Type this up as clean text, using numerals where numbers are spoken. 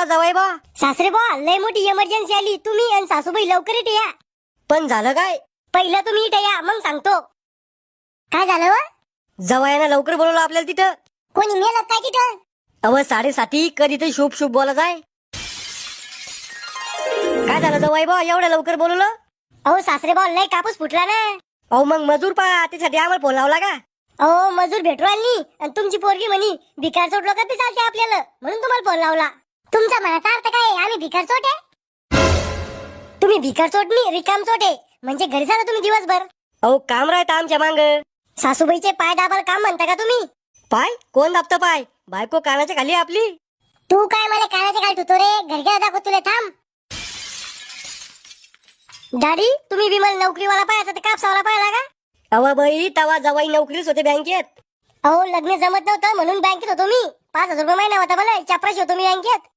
जावाई बा. सासरे बा लय मोठी इमर्जन्सी आली, तुम्ही आणि सासूबाई लवकर इथे या. पण झालं काय? पहिलं तुम्ही इथे या मग सांगतो. काय झालं व? जवायानं लवकर बोलवलं आपल्याला तिथं. कोणी मेलं काय तिथं? अव 7:30 कधी ते शुभ शुभ बोलत आहे. काय झालं जवाई बा एवढ्या लवकर बोलवलं? अहो सासरे बा लय कापूस फुटला ना. अहो मग मजूर पहा, त्यासाठी आम्हाला फोन लावला का? अहो मजूर भेटू आली आणि तुमची पोरगी म्हणी भिकार चोट लोक बी चालते आपल्याला, म्हणून तुम्हाला फोन लावला. तुमचा मनाचा अर्थ काय? आम्ही भिकार चोट आहे? तुम्ही भिकार चोट नाही, रिकाम चोट आहे. म्हणजे घरी जाता तुम्ही दिवसभर. अहो काम राहतं आमच्या मांग. सासूबाईचे पाय दाबाल काम म्हणता का तुम्ही? पाय कोण दाबतं पाय? बायको कानाच्या खाली आहे आपली. तू काय मला कानाचे घाल ठुतो रे? घर घ्या दाखव तुला, थांब. डॅडी तुम्ही बी मला नोकरीवाला पाहायचा ते कापसावाला पाहिला का? अव बाई तवा जवाई नोकरीच होते बँकेत. अहो लग्न जमत नव्हतं म्हणून बँकेत होतो मी. 5,000 रुपये महिना होता मला, चपराशी होतो मी बँकेत.